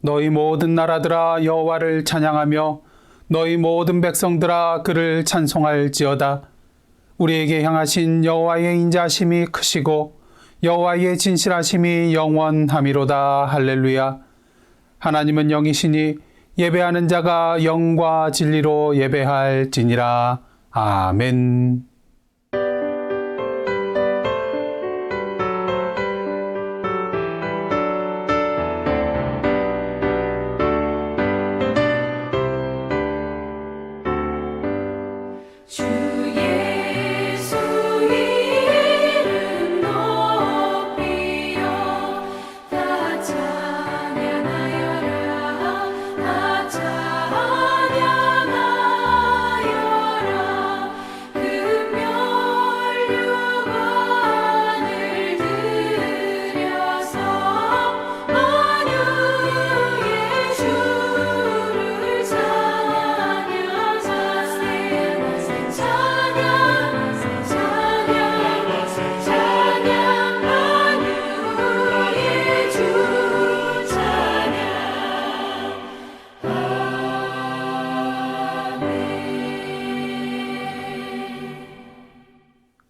너희 모든 나라들아 여호와를 찬양하며 너희 모든 백성들아 그를 찬송할지어다. 우리에게 향하신 여호와의 인자심이 크시고 여호와의 진실하심이 영원함이로다. 할렐루야. 하나님은 영이시니 예배하는 자가 영과 진리로 예배할지니라. 아멘.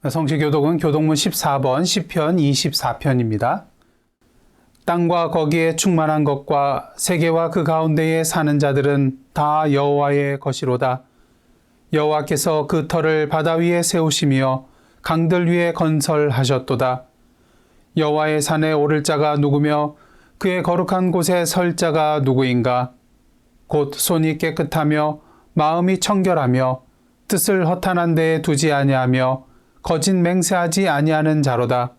성시교독은 교독문 14번 시편 24편입니다. 땅과 거기에 충만한 것과 세계와 그 가운데에 사는 자들은 다 여호와의 것이로다. 여호와께서 그 터를 바다 위에 세우시며 강들 위에 건설하셨도다. 여호와의 산에 오를 자가 누구며 그의 거룩한 곳에 설 자가 누구인가? 곧 손이 깨끗하며 마음이 청결하며 뜻을 허탄한 데에 두지 아니하며 거짓 맹세하지 아니하는 자로다.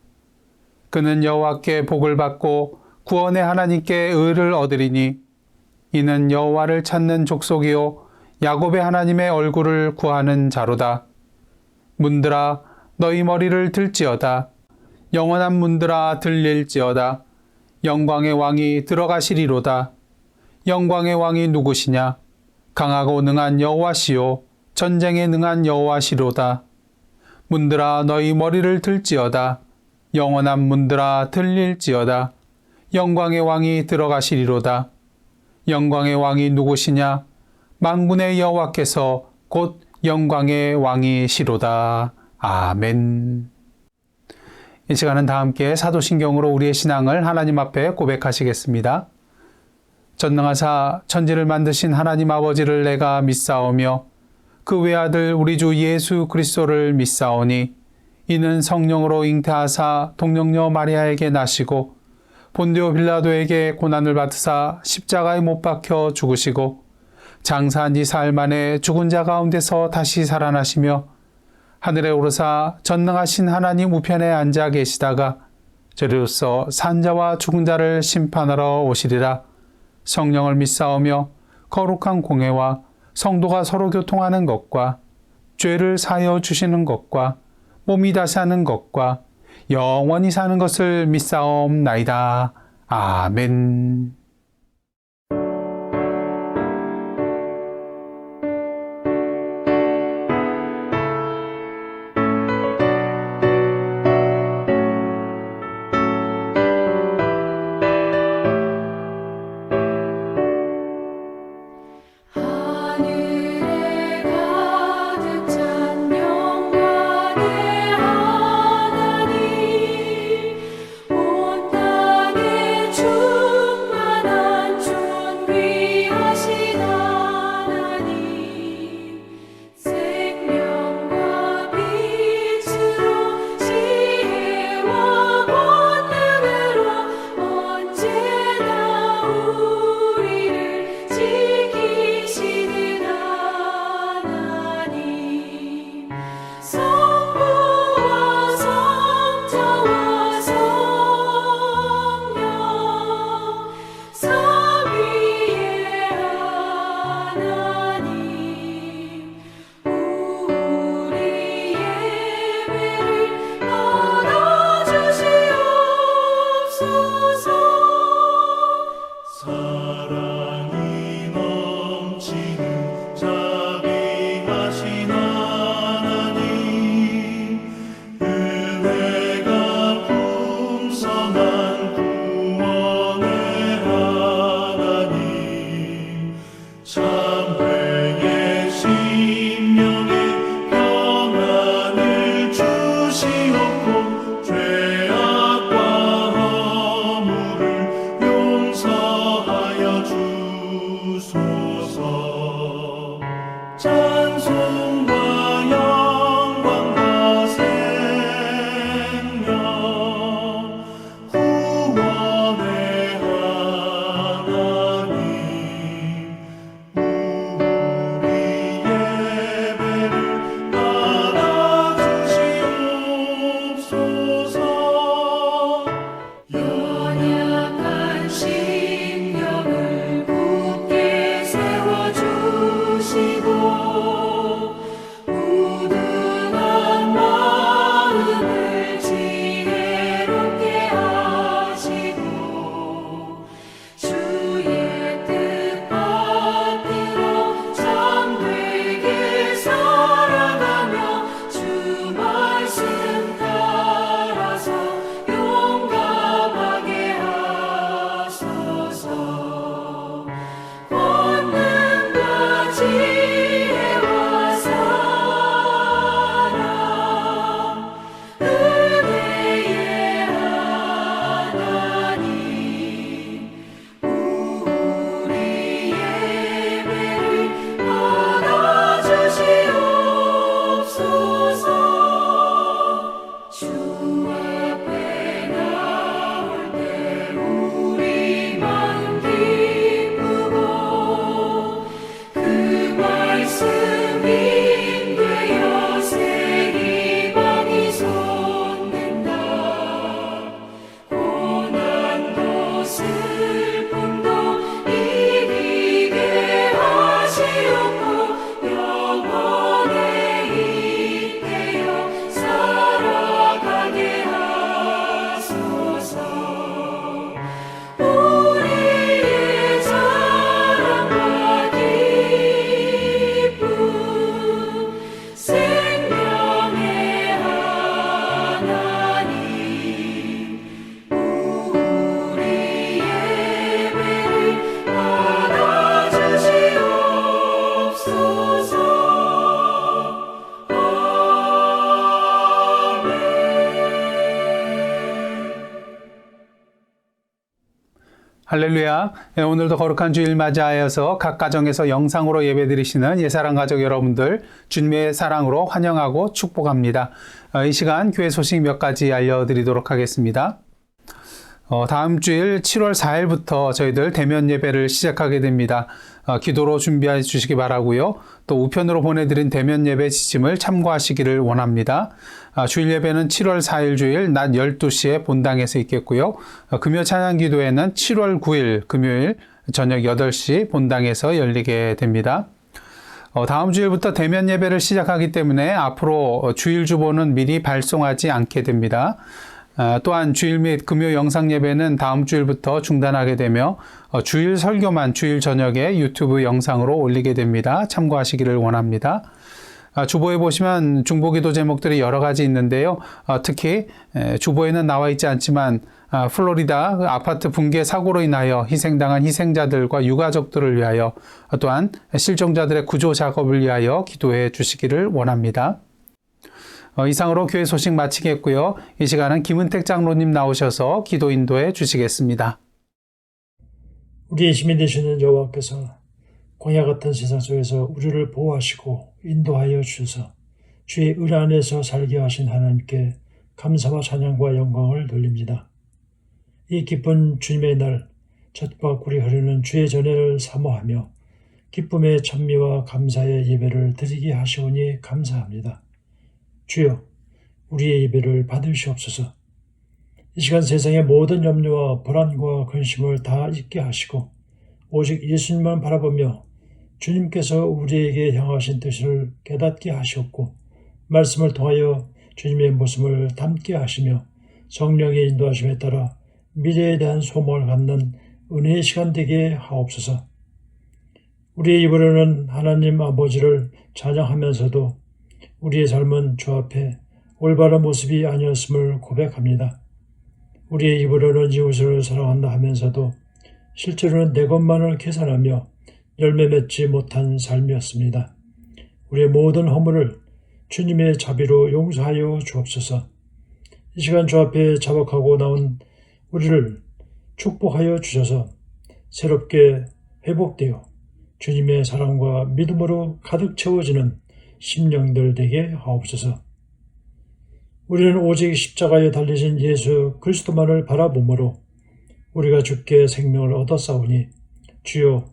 그는 여호와께 복을 받고 구원의 하나님께 의를 얻으리니 이는 여호와를 찾는 족속이요 야곱의 하나님의 얼굴을 구하는 자로다. 문들아 너희 머리를 들지어다. 영원한 문들아 들릴지어다. 영광의 왕이 들어가시리로다. 영광의 왕이 누구시냐? 강하고 능한 여호와시요 전쟁에 능한 여호와시로다. 문들아 너희 머리를 들지어다. 영원한 문들아 들릴지어다. 영광의 왕이 들어가시리로다. 영광의 왕이 누구시냐? 만군의 여호와께서 곧 영광의 왕이시로다. 아멘. 이 시간은 다 함께 사도신경으로 우리의 신앙을 하나님 앞에 고백하시겠습니다. 전능하사 천지를 만드신 하나님 아버지를 내가 믿사오며 그 외아들 우리 주 예수 그리스도를 믿사오니 이는 성령으로 잉태하사 동정녀 마리아에게 나시고 본디오 빌라도에게 고난을 받으사 십자가에 못 박혀 죽으시고 장사한 지 사흘 만에 죽은 자 가운데서 다시 살아나시며 하늘에 오르사 전능하신 하나님 우편에 앉아 계시다가 저리로서 산 자와 죽은 자를 심판하러 오시리라. 성령을 믿사오며 거룩한 공회와 성도가 서로 교통하는 것과 죄를 사하여 주시는 것과 몸이 다시 사는 것과 영원히 사는 것을 믿사옵나이다. 아멘. 온 땅에 충만 할렐루야. 오늘도 거룩한 주일 맞이하여서 각 가정에서 영상으로 예배드리시는 예사랑 가족 여러분들 주님의 사랑으로 환영하고 축복합니다. 이 시간 교회 소식 몇 가지 알려드리도록 하겠습니다. 다음 주일 7월 4일부터 저희들 대면 예배를 시작하게 됩니다. 기도로 준비해 주시기 바라고요. 또 우편으로 보내드린 대면 예배 지침을 참고하시기를 원합니다. 주일 예배는 7월 4일 주일 낮 12시에 본당에서 있겠고요. 금요 찬양 기도회는 7월 9일 금요일 저녁 8시 본당에서 열리게 됩니다. 다음 주일부터 대면 예배를 시작하기 때문에 앞으로 주일 주보는 미리 발송하지 않게 됩니다. 또한 주일 및 금요 영상 예배는 다음 주일부터 중단하게 되며 주일 설교만 주일 저녁에 유튜브 영상으로 올리게 됩니다. 참고하시기를 원합니다. 주보에 보시면 중보기도 제목들이 여러 가지 있는데요. 특히 주보에는 나와 있지 않지만 플로리다 아파트 붕괴 사고로 인하여 희생당한 희생자들과 유가족들을 위하여 또한 실종자들의 구조 작업을 위하여 기도해 주시기를 원합니다. 이상으로 교회 소식 마치겠고요. 이 시간은 김은택 장로님 나오셔서 기도 인도해 주시겠습니다. 우리의 힘이 되시는 여호와께서 광야 같은 세상 속에서 우리를 보호하시고 인도하여 주셔서 주의 을 안에서 살게 하신 하나님께 감사와 찬양과 영광을 돌립니다. 이 기쁜 주님의 날 젖과 꿀이 흐르는 주의 전회를 사모하며 기쁨의 찬미와 감사의 예배를 드리게 하시오니 감사합니다. 주여, 우리의 예배를 받으시옵소서. 이 시간 세상의 모든 염려와 불안과 근심을 다 잊게 하시고 오직 예수님만 바라보며 주님께서 우리에게 향하신 뜻을 깨닫게 하시옵고 말씀을 통하여 주님의 모습을 담게 하시며 성령의 인도하심에 따라 미래에 대한 소망을 갖는 은혜의 시간 되게 하옵소서. 우리의 입으로는 하나님 아버지를 찬양하면서도 우리의 삶은 주 앞에 올바른 모습이 아니었음을 고백합니다. 우리의 입으로는 이웃을 사랑한다 하면서도 실제로는 내 것만을 계산하며 열매 맺지 못한 삶이었습니다. 우리의 모든 허물을 주님의 자비로 용서하여 주옵소서. 이 시간 주 앞에 자박하고 나온 우리를 축복하여 주셔서 새롭게 회복되어 주님의 사랑과 믿음으로 가득 채워지는 심령들 되게 하옵소서. 우리는 오직 십자가에 달리신 예수 그리스도만을 바라보므로 우리가 주께 생명을 얻었사오니 주여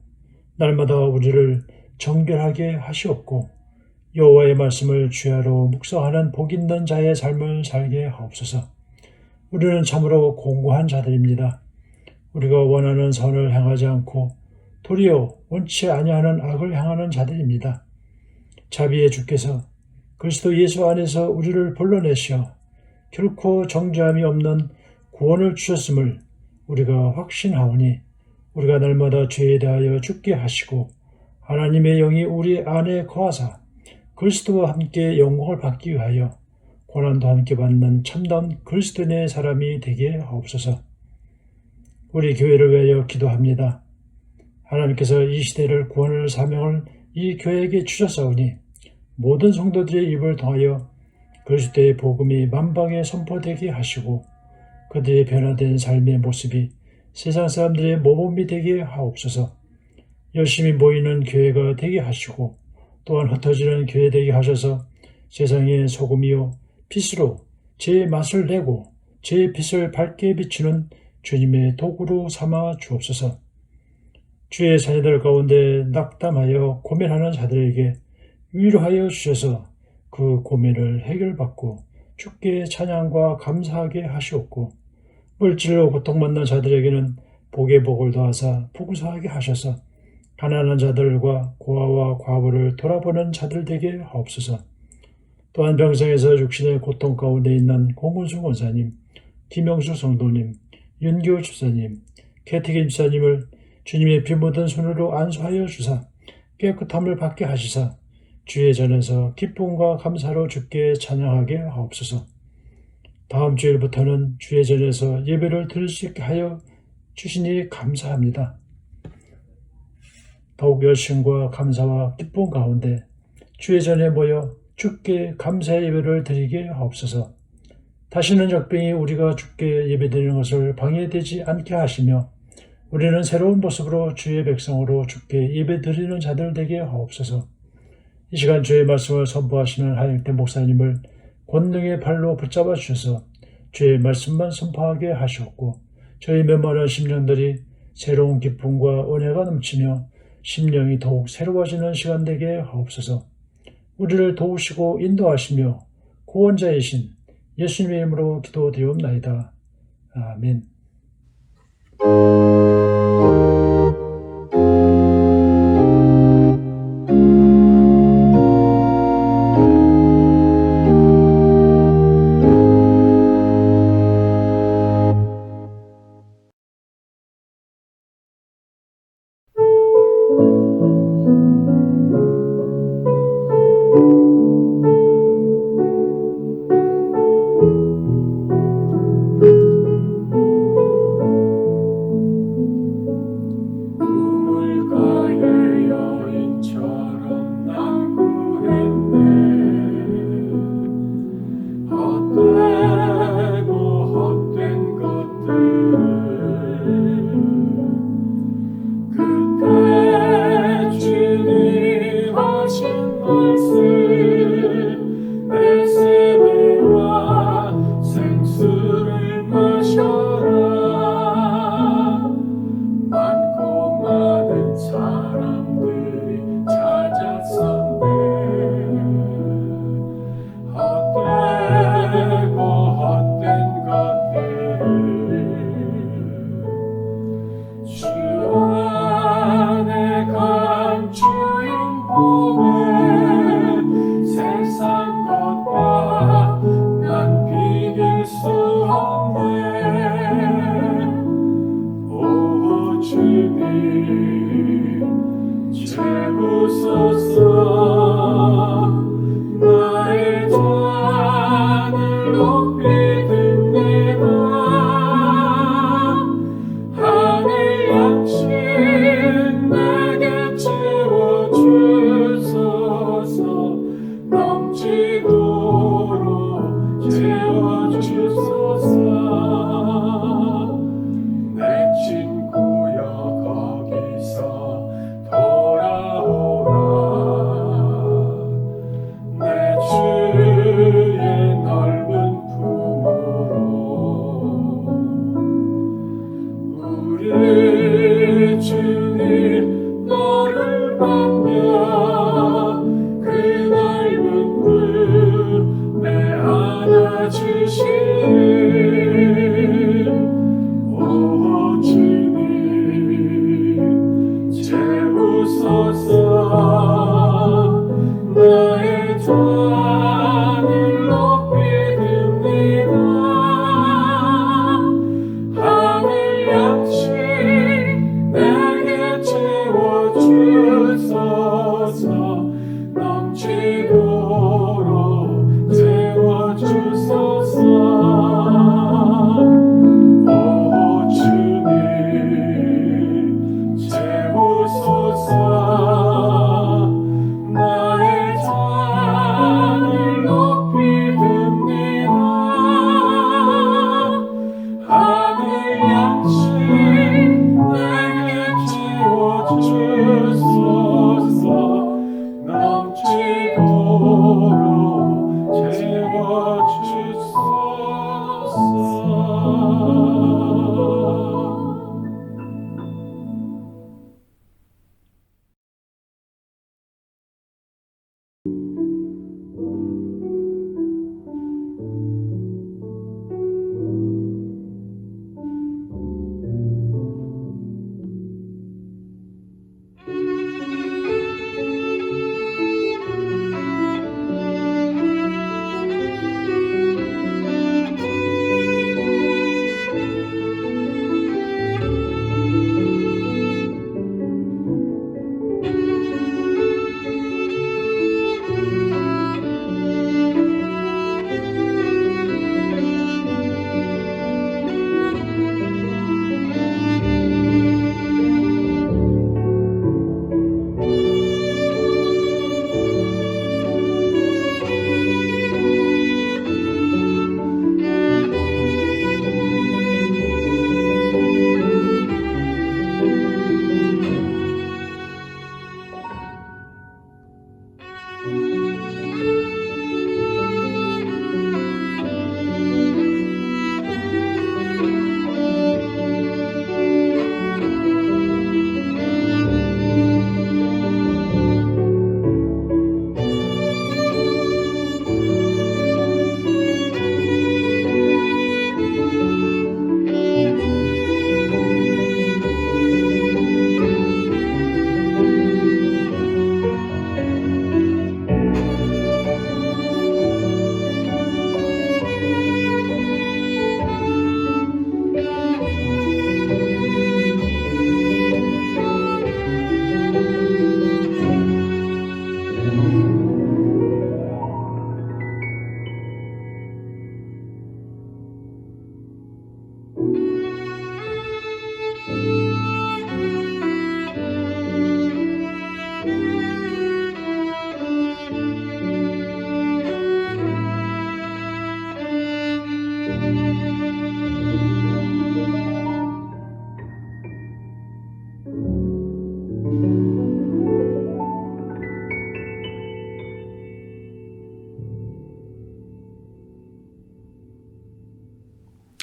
날마다 우리를 정결하게 하시옵고 여호와의 말씀을 주야로 묵상하는 복 있는 자의 삶을 살게 하옵소서. 우리는 참으로 공고한 자들입니다. 우리가 원하는 선을 행하지 않고 도리어 원치 아니하는 악을 행하는 자들입니다. 자비의 주께서 그리스도 예수 안에서 우리를 불러내시어 결코 정죄함이 없는 구원을 주셨음을 우리가 확신하오니 우리가 날마다 죄에 대하여 죽게 하시고 하나님의 영이 우리 안에 거하사 그리스도와 함께 영광을 받기 위하여 고난도 함께 받는 참다운 그리스도인의 사람이 되게 하옵소서. 우리 교회를 위하여 기도합니다. 하나님께서 이 시대를 구원할 사명을 이 교회에게 주셨사오니 모든 성도들의 입을 통하여 그리스도의 복음이 만방에 선포되게 하시고 그들의 변화된 삶의 모습이 세상 사람들의 모범이 되게 하옵소서. 열심히 모이는 교회가 되게 하시고 또한 흩어지는 교회 되게 하셔서 세상의 소금이요 빛으로 제 맛을 내고 제 빛을 밝게 비추는 주님의 도구로 삼아 주옵소서. 주의 자녀들 가운데 낙담하여 고민하는 자들에게 위로하여 주셔서 그 고민을 해결받고 주께 찬양과 감사하게 하시옵고, 물질로 고통받는 자들에게는 복의 복을 더하사 부구사하게 하셔서 가난한 자들과 고아와 과부를 돌아보는 자들 되게 하옵소서. 또한 병상에서 육신의 고통 가운데 있는 공은수 권사님, 김영수 성도님, 윤교 주사님, 개택인 주사님을 주님의 피 묻은 손으로 안수하여 주사 깨끗함을 받게 하시사 주의 전에서 기쁨과 감사로 주께 찬양하게 하옵소서. 다음 주일부터는 주의 전에서 예배를 드릴 수 있게 하여 주시니 감사합니다. 더욱 열심과 감사와 기쁨 가운데 주의 전에 모여 주께 감사의 예배를 드리게 하옵소서. 다시는 역병이 우리가 주께 예배드리는 것을 방해되지 않게 하시며 우리는 새로운 모습으로 주의 백성으로 주께 예배드리는 자들 되게 하옵소서. 이 시간 주의 말씀을 선포하시는 하영태 목사님을 권능의 발로 붙잡아 주셔서 주의 말씀만 선포하게 하시옵고, 저희 메마른 심령들이 새로운 기쁨과 은혜가 넘치며 심령이 더욱 새로워지는 시간 되게 하옵소서. 우리를 도우시고 인도하시며 구원자이신 예수님의 이름으로 기도드리옵나이다. 아멘.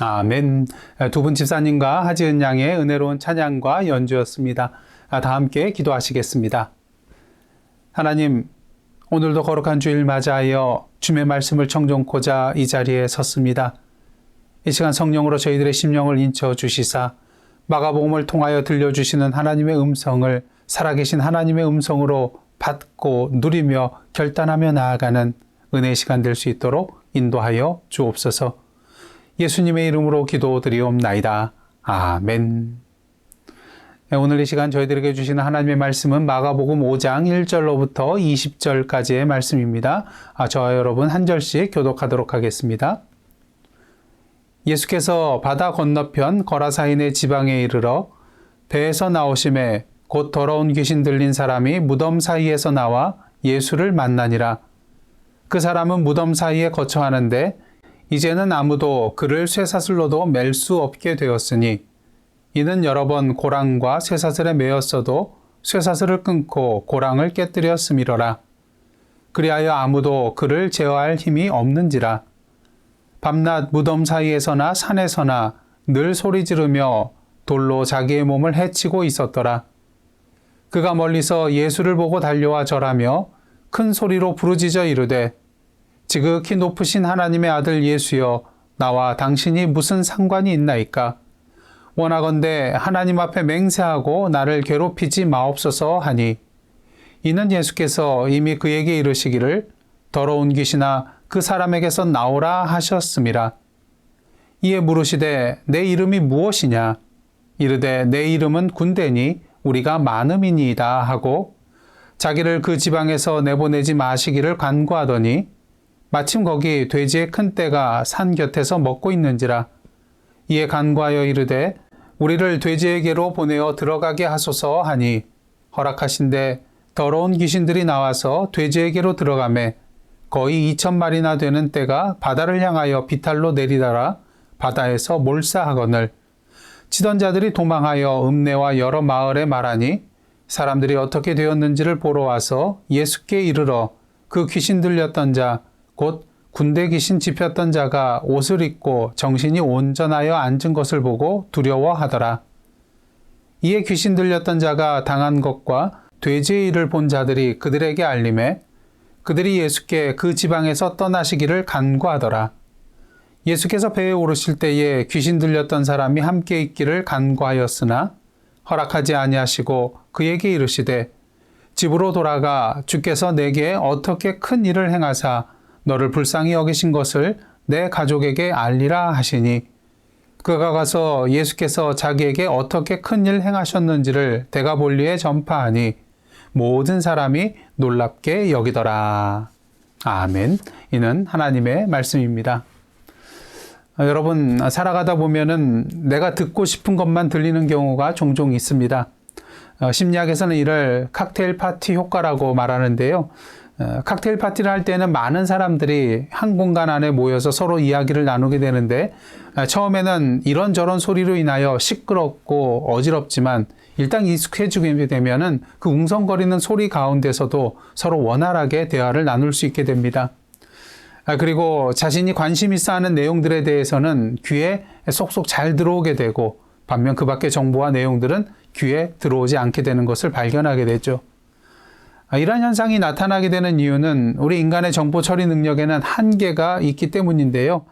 아멘. 두 분 집사님과 하지은 양의 은혜로운 찬양과 연주였습니다. 다 함께 기도하시겠습니다. 하나님, 오늘도 거룩한 주일 맞이하여 주의 말씀을 청정코자 이 자리에 섰습니다. 이 시간 성령으로 저희들의 심령을 인쳐 주시사 마가복음을 통하여 들려주시는 하나님의 음성을 살아계신 하나님의 음성으로 받고 누리며 결단하며 나아가는 은혜의 시간 될 수 있도록 인도하여 주옵소서. 예수님의 이름으로 기도드리옵나이다. 아멘. 오늘 이 시간 저희들에게 주시는 하나님의 말씀은 마가복음 5장 1절로부터 20절까지의 말씀입니다. 저와 여러분 한 절씩 교독하도록 하겠습니다. 예수께서 바다 건너편 거라사인의 지방에 이르러 배에서 나오심에 곧 더러운 귀신 들린 사람이 무덤 사이에서 나와 예수를 만나니라. 그 사람은 무덤 사이에 거처하는데 이제는 아무도 그를 쇠사슬로도 맬 수 없게 되었으니 이는 여러 번 고랑과 쇠사슬에 매였어도 쇠사슬을 끊고 고랑을 깨뜨렸음이로라. 그리하여 아무도 그를 제어할 힘이 없는지라. 밤낮 무덤 사이에서나 산에서나 늘 소리 지르며 돌로 자기의 몸을 해치고 있었더라. 그가 멀리서 예수를 보고 달려와 절하며 큰 소리로 부르짖어 이르되 지극히 높으신 하나님의 아들 예수여, 나와 당신이 무슨 상관이 있나이까? 원하건대 하나님 앞에 맹세하고 나를 괴롭히지 마옵소서 하니 이는 예수께서 이미 그에게 이르시기를 더러운 귀신아 그 사람에게서 나오라 하셨음이라. 이에 물으시되 내 이름이 무엇이냐? 이르되 내 이름은 군대니 우리가 많음이니이다 하고 자기를 그 지방에서 내보내지 마시기를 간구하더니 마침 거기 돼지의 큰 떼가 산 곁에서 먹고 있는지라. 이에 간구하여 이르되 우리를 돼지에게로 보내어 들어가게 하소서 하니 허락하신대 더러운 귀신들이 나와서 돼지에게로 들어가매 거의 2,000마리나 되는 떼가 바다를 향하여 비탈로 내리다라 바다에서 몰사하거늘 치던 자들이 도망하여 읍내와 여러 마을에 말하니 사람들이 어떻게 되었는지를 보러 와서 예수께 이르러 그 귀신 들렸던 자 곧 군대 귀신 집혔던 자가 옷을 입고 정신이 온전하여 앉은 것을 보고 두려워하더라. 이에 귀신 들렸던 자가 당한 것과 돼지의 일을 본 자들이 그들에게 알림해 그들이 예수께 그 지방에서 떠나시기를 간구하더라. 예수께서 배에 오르실 때에 귀신 들렸던 사람이 함께 있기를 간구하였으나 허락하지 아니하시고 그에게 이르시되 집으로 돌아가 주께서 내게 어떻게 큰 일을 행하사 너를 불쌍히 여기신 것을 내 가족에게 알리라 하시니 그가 가서 예수께서 자기에게 어떻게 큰 일 행하셨는지를 대가볼리에 전파하니 모든 사람이 놀랍게 여기더라. 아멘. 이는 하나님의 말씀입니다. 여러분, 살아가다 보면은 내가 듣고 싶은 것만 들리는 경우가 종종 있습니다. 심리학에서는 이를 칵테일 파티 효과라고 말하는데요. 칵테일 파티를 할 때는 많은 사람들이 한 공간 안에 모여서 서로 이야기를 나누게 되는데 처음에는 이런저런 소리로 인하여 시끄럽고 어지럽지만 일단 익숙해지게 되면은 그 웅성거리는 소리 가운데서도 서로 원활하게 대화를 나눌 수 있게 됩니다. 그리고 자신이 관심 있어 하는 내용들에 대해서는 귀에 쏙쏙 잘 들어오게 되고 반면 그 밖의 정보와 내용들은 귀에 들어오지 않게 되는 것을 발견하게 되죠. 이러한 현상이 나타나게 되는 이유는 우리 인간의 정보 처리 능력에는 한계가 있기 때문인데요.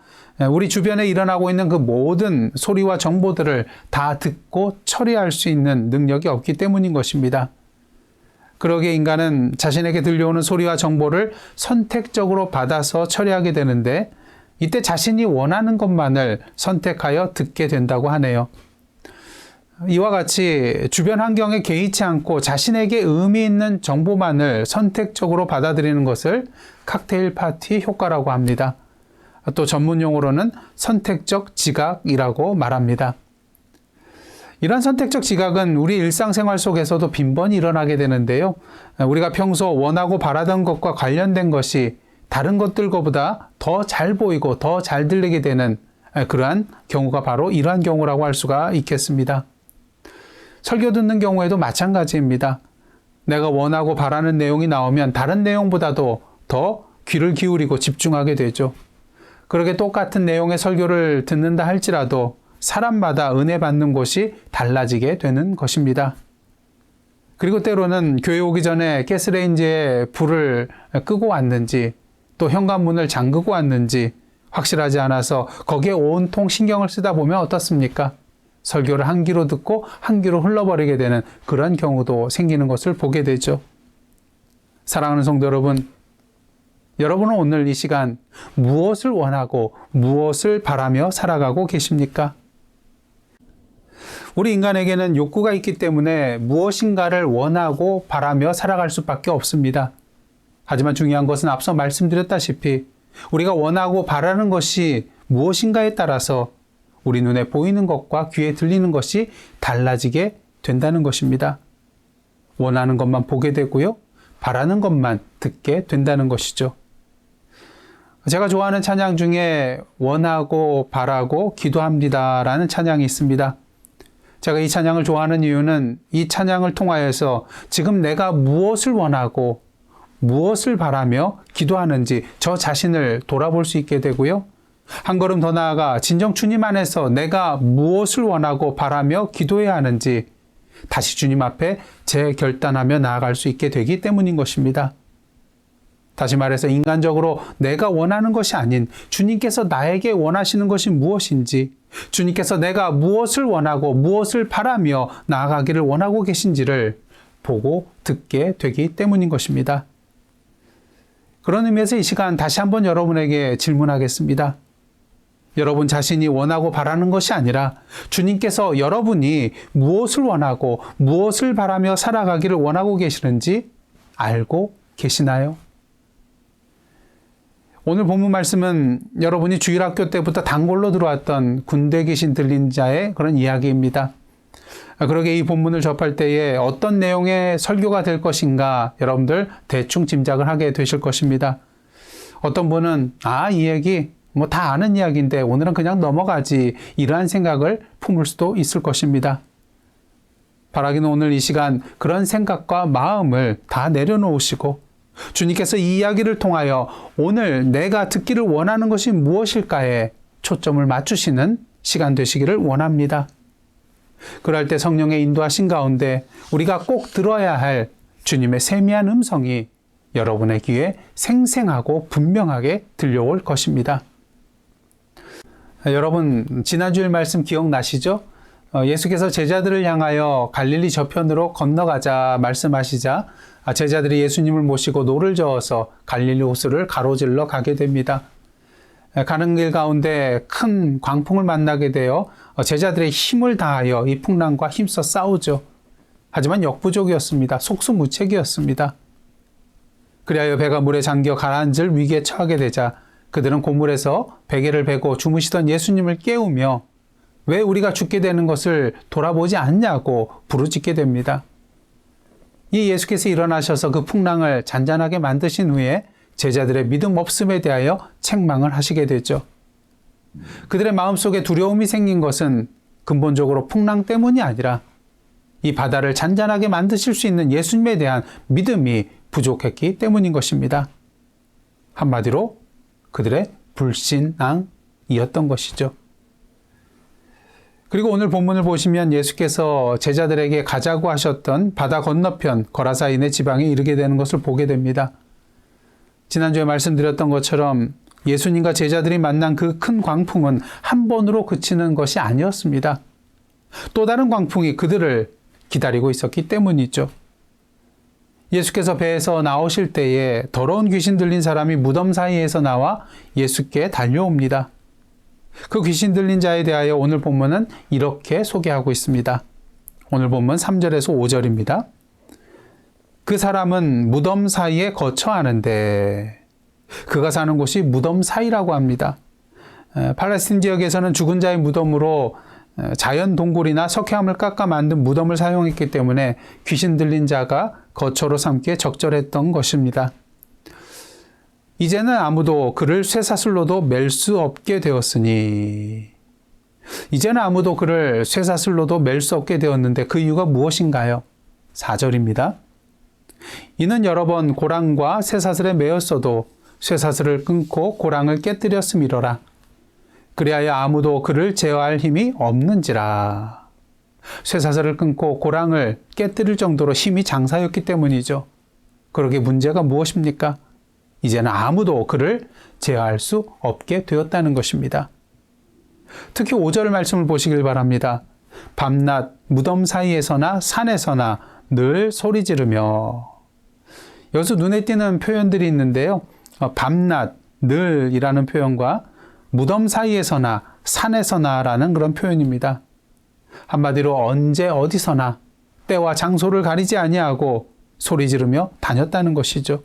우리 주변에 일어나고 있는 그 모든 소리와 정보들을 다 듣고 처리할 수 있는 능력이 없기 때문인 것입니다. 그러기에 인간은 자신에게 들려오는 소리와 정보를 선택적으로 받아서 처리하게 되는데 이때 자신이 원하는 것만을 선택하여 듣게 된다고 하네요. 이와 같이 주변 환경에 개의치 않고 자신에게 의미 있는 정보만을 선택적으로 받아들이는 것을 칵테일 파티 효과라고 합니다. 또 전문 용어로는 선택적 지각이라고 말합니다. 이런 선택적 지각은 우리 일상생활 속에서도 빈번히 일어나게 되는데요. 우리가 평소 원하고 바라던 것과 관련된 것이 다른 것들보다 더 잘 보이고 더 잘 들리게 되는 그러한 경우가 바로 이러한 경우라고 할 수가 있겠습니다. 설교 듣는 경우에도 마찬가지입니다. 내가 원하고 바라는 내용이 나오면 다른 내용보다도 더 귀를 기울이고 집중하게 되죠. 그렇게 똑같은 내용의 설교를 듣는다 할지라도 사람마다 은혜 받는 곳이 달라지게 되는 것입니다. 그리고 때로는 교회 오기 전에 가스레인지에 불을 끄고 왔는지 또 현관문을 잠그고 왔는지 확실하지 않아서 거기에 온통 신경을 쓰다 보면 어떻습니까? 설교를 한 귀로 듣고 한 귀로 흘러버리게 되는 그런 경우도 생기는 것을 보게 되죠. 사랑하는 성도 여러분, 여러분은 오늘 이 시간 무엇을 원하고 무엇을 바라며 살아가고 계십니까? 우리 인간에게는 욕구가 있기 때문에 무엇인가를 원하고 바라며 살아갈 수밖에 없습니다. 하지만 중요한 것은 앞서 말씀드렸다시피 우리가 원하고 바라는 것이 무엇인가에 따라서 우리 눈에 보이는 것과 귀에 들리는 것이 달라지게 된다는 것입니다. 원하는 것만 보게 되고요. 바라는 것만 듣게 된다는 것이죠. 제가 좋아하는 찬양 중에 원하고 바라고 기도합니다라는 찬양이 있습니다. 제가 이 찬양을 좋아하는 이유는 이 찬양을 통하여서 지금 내가 무엇을 원하고 무엇을 바라며 기도하는지 저 자신을 돌아볼 수 있게 되고요. 한 걸음 더 나아가 진정 주님 안에서 내가 무엇을 원하고 바라며 기도해야 하는지 다시 주님 앞에 재결단하며 나아갈 수 있게 되기 때문인 것입니다. 다시 말해서 인간적으로 내가 원하는 것이 아닌 주님께서 나에게 원하시는 것이 무엇인지, 주님께서 내가 무엇을 원하고 무엇을 바라며 나아가기를 원하고 계신지를 보고 듣게 되기 때문인 것입니다. 그런 의미에서 이 시간 다시 한번 여러분에게 질문하겠습니다. 여러분 자신이 원하고 바라는 것이 아니라 주님께서 여러분이 무엇을 원하고 무엇을 바라며 살아가기를 원하고 계시는지 알고 계시나요? 오늘 본문 말씀은 여러분이 주일학교 때부터 단골로 들어왔던 군대 귀신 들린 자의 그런 이야기입니다. 그러게 이 본문을 접할 때에 어떤 내용의 설교가 될 것인가 여러분들 대충 짐작을 하게 되실 것입니다. 어떤 분은 이 얘기 뭐 다 아는 이야기인데 오늘은 그냥 넘어가지 이러한 생각을 품을 수도 있을 것입니다. 바라기는 오늘 이 시간 그런 생각과 마음을 다 내려놓으시고 주님께서 이 이야기를 통하여 오늘 내가 듣기를 원하는 것이 무엇일까에 초점을 맞추시는 시간 되시기를 원합니다. 그럴 때 성령의 인도하신 가운데 우리가 꼭 들어야 할 주님의 세미한 음성이 여러분의 귀에 생생하고 분명하게 들려올 것입니다. 여러분, 지난주일 말씀 기억나시죠? 예수께서 제자들을 향하여 갈릴리 저편으로 건너가자 말씀하시자 제자들이 예수님을 모시고 노를 저어서 갈릴리 호수를 가로질러 가게 됩니다. 가는 길 가운데 큰 광풍을 만나게 되어 제자들의 힘을 다하여 이 풍랑과 힘써 싸우죠. 하지만 역부족이었습니다. 속수무책이었습니다. 그리하여 배가 물에 잠겨 가라앉을 위기에 처하게 되자 그들은 고물에서 베개를 베고 주무시던 예수님을 깨우며 왜 우리가 죽게 되는 것을 돌아보지 않냐고 부르짖게 됩니다. 이 예수께서 일어나셔서 그 풍랑을 잔잔하게 만드신 후에 제자들의 믿음 없음에 대하여 책망을 하시게 되죠. 그들의 마음속에 두려움이 생긴 것은 근본적으로 풍랑 때문이 아니라 이 바다를 잔잔하게 만드실 수 있는 예수님에 대한 믿음이 부족했기 때문인 것입니다. 한마디로 그들의 불신앙이었던 것이죠. 그리고 오늘 본문을 보시면 예수께서 제자들에게 가자고 하셨던 바다 건너편 거라사인의 지방에 이르게 되는 것을 보게 됩니다. 지난주에 말씀드렸던 것처럼 예수님과 제자들이 만난 그 큰 광풍은 한 번으로 그치는 것이 아니었습니다. 또 다른 광풍이 그들을 기다리고 있었기 때문이죠. 예수께서 배에서 나오실 때에 더러운 귀신 들린 사람이 무덤 사이에서 나와 예수께 달려옵니다. 그 귀신 들린 자에 대하여 오늘 본문은 이렇게 소개하고 있습니다. 오늘 본문 3절에서 5절입니다. 그 사람은 무덤 사이에 거처하는데 그가 사는 곳이 무덤 사이라고 합니다. 팔레스틴 지역에서는 죽은 자의 무덤으로 자연 동굴이나 석회암을 깎아 만든 무덤을 사용했기 때문에 귀신 들린 자가 거처로 삼기에 적절했던 것입니다. 이제는 아무도 그를 쇠사슬로도 맬 수 없게 되었으니 이제는 아무도 그를 쇠사슬로도 맬 수 없게 되었는데 그 이유가 무엇인가요? 4절입니다. 이는 여러 번 고랑과 쇠사슬에 매였어도 쇠사슬을 끊고 고랑을 깨뜨렸음이로라. 그리하여 아무도 그를 제어할 힘이 없는지라. 쇠사슬을 끊고 고랑을 깨뜨릴 정도로 힘이 장사였기 때문이죠. 그러게 문제가 무엇입니까? 이제는 아무도 그를 제어할 수 없게 되었다는 것입니다. 특히 5절 말씀을 보시길 바랍니다. 밤낮 무덤 사이에서나 산에서나 늘 소리 지르며. 여기서 눈에 띄는 표현들이 있는데요. 밤낮, 늘이라는 표현과 무덤 사이에서나 산에서나라는 그런 표현입니다. 한마디로 언제 어디서나 때와 장소를 가리지 아니하고 소리 지르며 다녔다는 것이죠.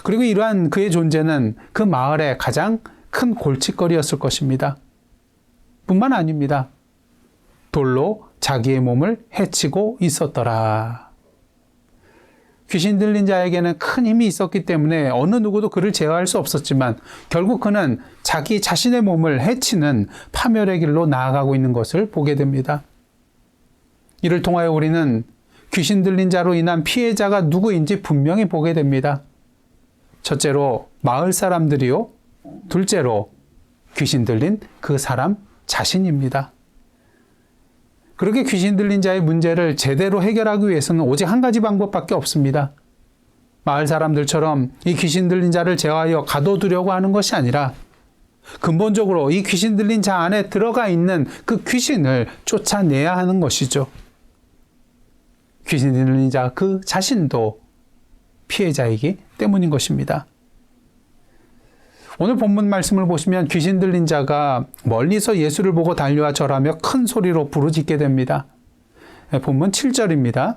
그리고 이러한 그의 존재는 그 마을의 가장 큰 골칫거리였을 것입니다. 뿐만 아닙니다. 돌로 자기의 몸을 해치고 있었더라. 귀신 들린 자에게는 큰 힘이 있었기 때문에 어느 누구도 그를 제어할 수 없었지만 결국 그는 자기 자신의 몸을 해치는 파멸의 길로 나아가고 있는 것을 보게 됩니다. 이를 통하여 우리는 귀신 들린 자로 인한 피해자가 누구인지 분명히 보게 됩니다. 첫째로 마을 사람들이요. 둘째로 귀신 들린 그 사람 자신입니다. 그렇게 귀신 들린 자의 문제를 제대로 해결하기 위해서는 오직 한 가지 방법밖에 없습니다. 마을 사람들처럼 이 귀신 들린 자를 제어하여 가둬두려고 하는 것이 아니라 근본적으로 이 귀신 들린 자 안에 들어가 있는 그 귀신을 쫓아내야 하는 것이죠. 귀신 들린 자 그 자신도 피해자이기 때문인 것입니다. 오늘 본문 말씀을 보시면 귀신 들린 자가 멀리서 예수를 보고 달려와 절하며 큰 소리로 부르짖게 됩니다. 본문 7절입니다.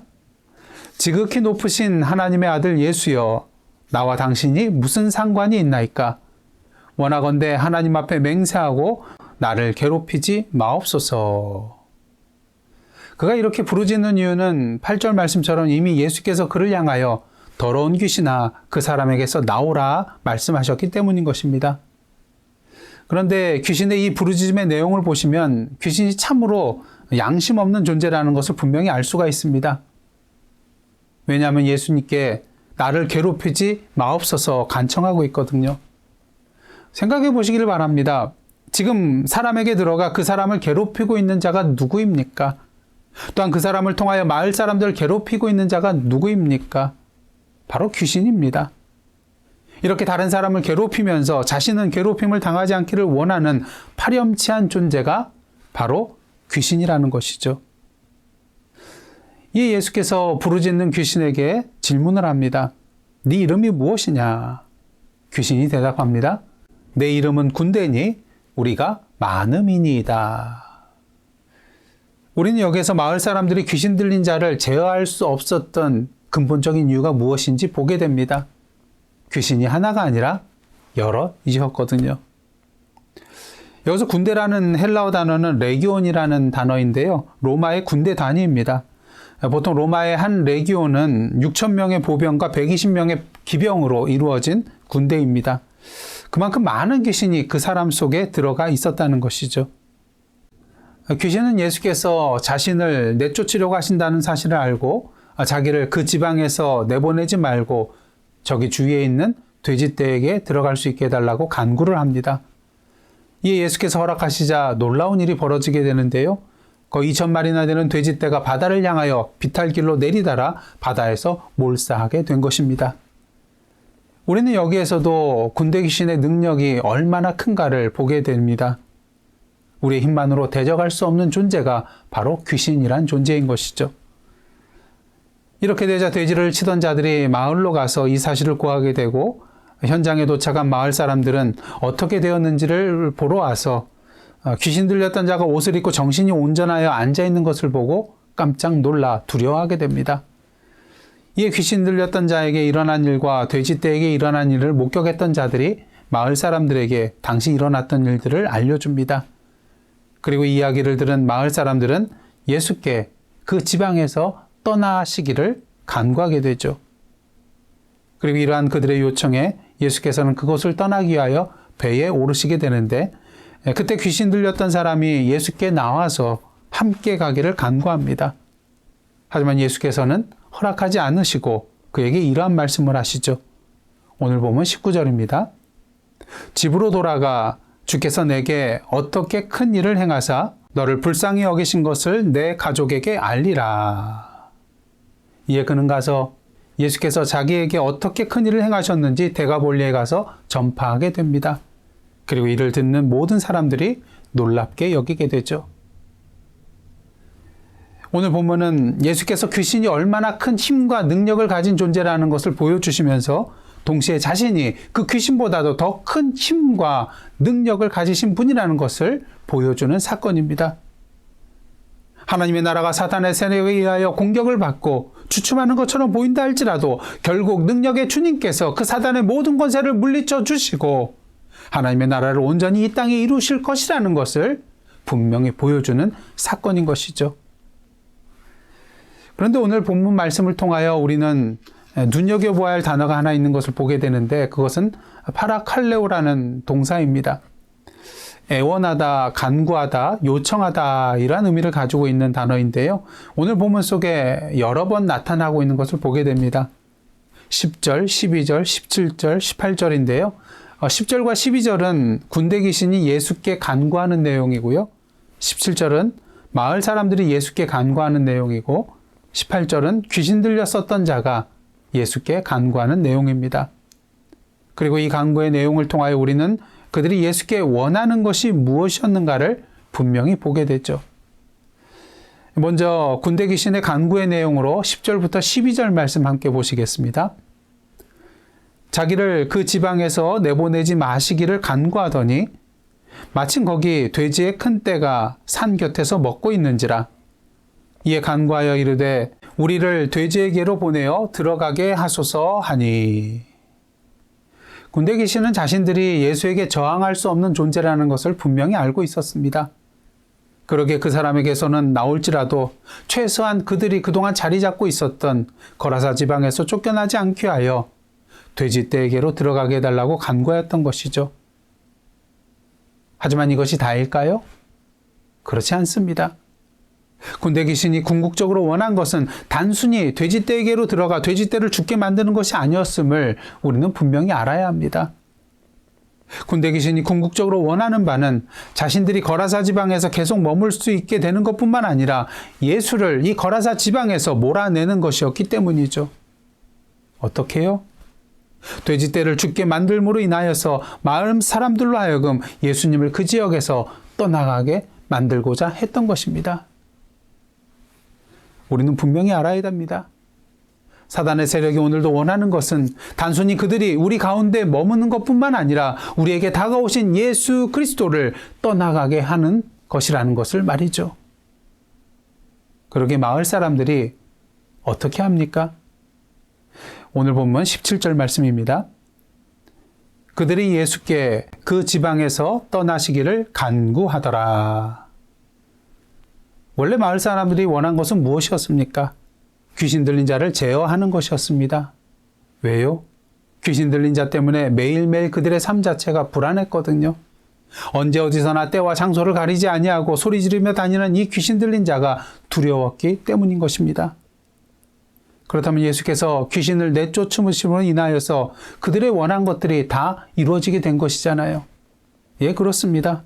지극히 높으신 하나님의 아들 예수여, 나와 당신이 무슨 상관이 있나이까? 원하건대 하나님 앞에 맹세하고 나를 괴롭히지 마옵소서. 그가 이렇게 부르짖는 이유는 8절 말씀처럼 이미 예수께서 그를 향하여 더러운 귀신아 그 사람에게서 나오라 말씀하셨기 때문인 것입니다. 그런데 귀신의 이 부르짖음의 내용을 보시면 귀신이 참으로 양심 없는 존재라는 것을 분명히 알 수가 있습니다. 왜냐하면 예수님께 나를 괴롭히지 마옵소서 간청하고 있거든요. 생각해 보시기를 바랍니다. 지금 사람에게 들어가 그 사람을 괴롭히고 있는 자가 누구입니까? 또한 그 사람을 통하여 마을 사람들을 괴롭히고 있는 자가 누구입니까? 바로 귀신입니다. 이렇게 다른 사람을 괴롭히면서 자신은 괴롭힘을 당하지 않기를 원하는 파렴치한 존재가 바로 귀신이라는 것이죠. 이에 예수께서 부르짖는 귀신에게 질문을 합니다. 네 이름이 무엇이냐? 귀신이 대답합니다. 내 이름은 군대니 우리가 많음이니이다. 우리는 여기서 마을 사람들이 귀신 들린 자를 제어할 수 없었던 근본적인 이유가 무엇인지 보게 됩니다. 귀신이 하나가 아니라 여럿이었거든요. 여기서 군대라는 헬라어 단어는 레기온이라는 단어인데요. 로마의 군대 단위입니다. 보통 로마의 한 레기온은 6,000명의 보병과 120명의 기병으로 이루어진 군대입니다. 그만큼 많은 귀신이 그 사람 속에 들어가 있었다는 것이죠. 귀신은 예수께서 자신을 내쫓으려고 하신다는 사실을 알고 자기를 그 지방에서 내보내지 말고 저기 주위에 있는 돼지떼에게 들어갈 수 있게 해달라고 간구를 합니다. 이에 예수께서 허락하시자 놀라운 일이 벌어지게 되는데요. 거의 2,000마리나 되는 돼지떼가 바다를 향하여 비탈길로 내리달아 바다에서 몰사하게 된 것입니다. 우리는 여기에서도 군대 귀신의 능력이 얼마나 큰가를 보게 됩니다. 우리의 힘만으로 대적할 수 없는 존재가 바로 귀신이란 존재인 것이죠. 이렇게 되자 돼지를 치던 자들이 마을로 가서 이 사실을 고하게 되고 현장에 도착한 마을 사람들은 어떻게 되었는지를 보러 와서 귀신 들렸던 자가 옷을 입고 정신이 온전하여 앉아있는 것을 보고 깜짝 놀라 두려워하게 됩니다. 이에 귀신 들렸던 자에게 일어난 일과 돼지떼에게 일어난 일을 목격했던 자들이 마을 사람들에게 당시 일어났던 일들을 알려줍니다. 그리고 이 이야기를 들은 마을 사람들은 예수께 그 지방에서 떠나시기를 간구하게 되죠. 그리고 이러한 그들의 요청에 예수께서는 그곳을 떠나기 위하여 배에 오르시게 되는데 그때 귀신 들렸던 사람이 예수께 나와서 함께 가기를 간구합니다. 하지만 예수께서는 허락하지 않으시고 그에게 이러한 말씀을 하시죠. 오늘 보면 19절입니다. 집으로 돌아가 주께서 내게 어떻게 큰 일을 행하사 너를 불쌍히 여기신 것을 내 가족에게 알리라. 이에 그는 가서 예수께서 자기에게 어떻게 큰 일을 행하셨는지 데가볼리에 가서 전파하게 됩니다. 그리고 이를 듣는 모든 사람들이 놀랍게 여기게 되죠. 오늘 본문은 예수께서 귀신이 얼마나 큰 힘과 능력을 가진 존재라는 것을 보여주시면서 동시에 자신이 그 귀신보다도 더 큰 힘과 능력을 가지신 분이라는 것을 보여주는 사건입니다. 하나님의 나라가 사탄의 세력에 의하여 공격을 받고 주춤하는 것처럼 보인다 할지라도 결국 능력의 주님께서 그 사단의 모든 권세를 물리쳐 주시고 하나님의 나라를 온전히 이 땅에 이루실 것이라는 것을 분명히 보여주는 사건인 것이죠. 그런데 오늘 본문 말씀을 통하여 우리는 눈여겨보아야 할 단어가 하나 있는 것을 보게 되는데 그것은 파라칼레오라는 동사입니다. 애원하다, 간구하다, 요청하다 이런 의미를 가지고 있는 단어인데요. 오늘 본문 속에 여러 번 나타나고 있는 것을 보게 됩니다. 10절, 12절, 17절, 18절인데요. 10절과 12절은 군대 귀신이 예수께 간구하는 내용이고요. 17절은 마을 사람들이 예수께 간구하는 내용이고 18절은 귀신 들렸었던 자가 예수께 간구하는 내용입니다. 그리고 이 간구의 내용을 통하여 우리는 그들이 예수께 원하는 것이 무엇이었는가를 분명히 보게 되죠. 먼저 군대 귀신의 간구의 내용으로 10절부터 12절 말씀 함께 보시겠습니다. 자기를 그 지방에서 내보내지 마시기를 간구하더니 마침 거기 돼지의 큰 떼가 산 곁에서 먹고 있는지라. 이에 간구하여 이르되 우리를 돼지에게로 보내어 들어가게 하소서 하니. 군대 귀신은 자신들이 예수에게 저항할 수 없는 존재라는 것을 분명히 알고 있었습니다. 그러게 그 사람에게서는 나올지라도 최소한 그들이 그동안 자리 잡고 있었던 거라사 지방에서 쫓겨나지 않게 하여 돼지떼에게로 들어가게 해달라고 간구하였던 것이죠. 하지만 이것이 다일까요? 그렇지 않습니다. 군대 귀신이 궁극적으로 원한 것은 단순히 돼지떼에게로 들어가 돼지떼를 죽게 만드는 것이 아니었음을 우리는 분명히 알아야 합니다. 군대 귀신이 궁극적으로 원하는 바는 자신들이 거라사 지방에서 계속 머물 수 있게 되는 것뿐만 아니라 예수를 이 거라사 지방에서 몰아내는 것이었기 때문이죠. 어떻게 해요? 돼지떼를 죽게 만들므로 인하여서 마을 사람들로 하여금 예수님을 그 지역에서 떠나가게 만들고자 했던 것입니다. 우리는 분명히 알아야 됩니다. 사단의 세력이 오늘도 원하는 것은 단순히 그들이 우리 가운데 머무는 것뿐만 아니라 우리에게 다가오신 예수 그리스도를 떠나가게 하는 것이라는 것을 말이죠. 그러게 마을 사람들이 어떻게 합니까? 오늘 본문 17절 말씀입니다. 그들이 예수께 그 지방에서 떠나시기를 간구하더라. 원래 마을 사람들이 원한 것은 무엇이었습니까? 귀신 들린 자를 제어하는 것이었습니다. 왜요? 귀신 들린 자 때문에 매일매일 그들의 삶 자체가 불안했거든요. 언제 어디서나 때와 장소를 가리지 아니하고 소리 지르며 다니는 이 귀신 들린 자가 두려웠기 때문인 것입니다. 그렇다면 예수께서 귀신을 내쫓으심으로 인하여서 그들의 원한 것들이 다 이루어지게 된 것이잖아요. 예, 그렇습니다.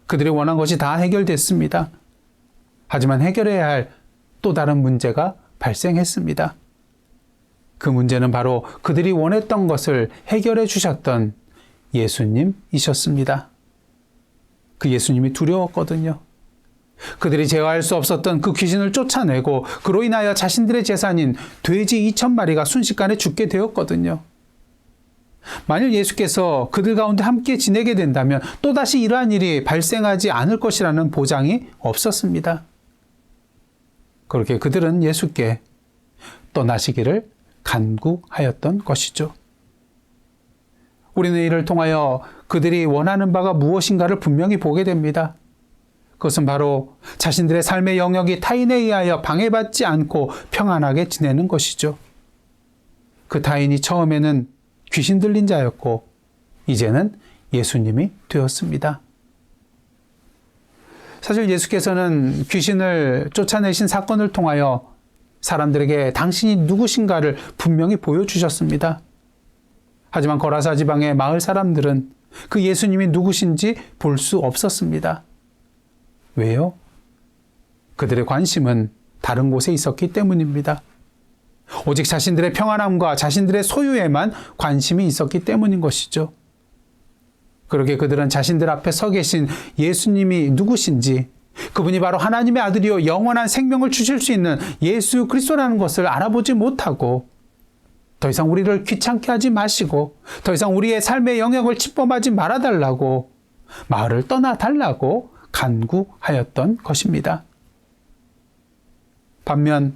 그들이 원한 것이 다 해결됐습니다. 하지만 해결해야 할 또 다른 문제가 발생했습니다. 그 문제는 바로 그들이 원했던 것을 해결해 주셨던 예수님이셨습니다. 그 예수님이 두려웠거든요. 그들이 제어할 수 없었던 그 귀신을 쫓아내고 그로 인하여 자신들의 재산인 돼지 2,000마리가 순식간에 죽게 되었거든요. 만일 예수께서 그들 가운데 함께 지내게 된다면 또다시 이러한 일이 발생하지 않을 것이라는 보장이 없었습니다. 그렇게 그들은 예수께 떠나시기를 간구하였던 것이죠. 우리는 이를 통하여 그들이 원하는 바가 무엇인가를 분명히 보게 됩니다. 그것은 바로 자신들의 삶의 영역이 타인에 의하여 방해받지 않고 평안하게 지내는 것이죠. 그 타인이 처음에는 귀신 들린 자였고 이제는 예수님이 되었습니다. 사실 예수께서는 귀신을 쫓아내신 사건을 통하여 사람들에게 당신이 누구신가를 분명히 보여주셨습니다. 하지만 거라사 지방의 마을 사람들은 그 예수님이 누구신지 볼 수 없었습니다. 왜요? 그들의 관심은 다른 곳에 있었기 때문입니다. 오직 자신들의 평안함과 자신들의 소유에만 관심이 있었기 때문인 것이죠. 그러게 그들은 자신들 앞에 서 계신 예수님이 누구신지, 그분이 바로 하나님의 아들이요 영원한 생명을 주실 수 있는 예수 그리스도라는 것을 알아보지 못하고 더 이상 우리를 귀찮게 하지 마시고 더 이상 우리의 삶의 영역을 침범하지 말아달라고 마을을 떠나달라고 간구하였던 것입니다. 반면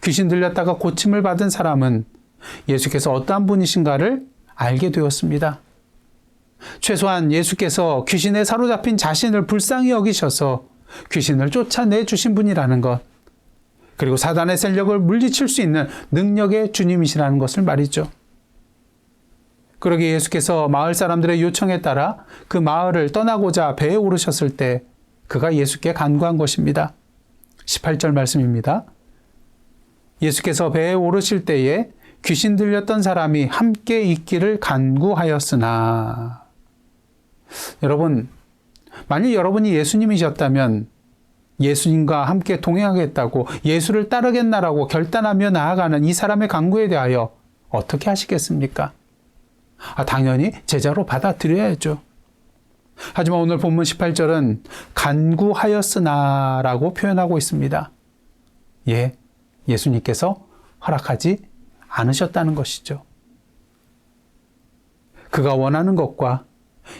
귀신 들렸다가 고침을 받은 사람은 예수께서 어떠한 분이신가를 알게 되었습니다. 최소한 예수께서 귀신에 사로잡힌 자신을 불쌍히 여기셔서 귀신을 쫓아내 주신 분이라는 것, 그리고 사단의 세력을 물리칠 수 있는 능력의 주님이시라는 것을 말이죠. 그러기에 예수께서 마을 사람들의 요청에 따라 그 마을을 떠나고자 배에 오르셨을 때 그가 예수께 간구한 것입니다. 18절 말씀입니다. 예수께서 배에 오르실 때에 귀신 들렸던 사람이 함께 있기를 간구하였으나. 여러분, 만일 여러분이 예수님이셨다면 예수님과 함께 동행하겠다고 예수를 따르겠나라고 결단하며 나아가는 이 사람의 간구에 대하여 어떻게 하시겠습니까? 당연히 제자로 받아들여야죠. 하지만 오늘 본문 18절은 간구하였으나라고 표현하고 있습니다. 예, 예수님께서 허락하지 않으셨다는 것이죠. 그가 원하는 것과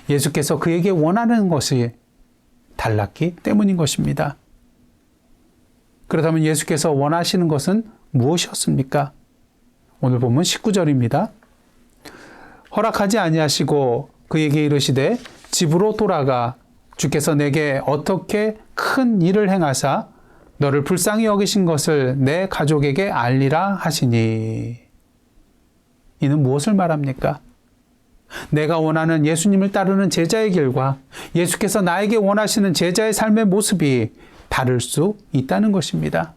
예수께서 그에게 원하는 것이 달랐기 때문인 것입니다. 그렇다면 예수께서 원하시는 것은 무엇이었습니까? 오늘 본문 19절입니다. 허락하지 아니하시고 그에게 이르시되 집으로 돌아가 주께서 내게 어떻게 큰 일을 행하사 너를 불쌍히 여기신 것을 내 가족에게 알리라 하시니. 이는 무엇을 말합니까? 내가 원하는 예수님을 따르는 제자의 길과 예수께서 나에게 원하시는 제자의 삶의 모습이 다를 수 있다는 것입니다.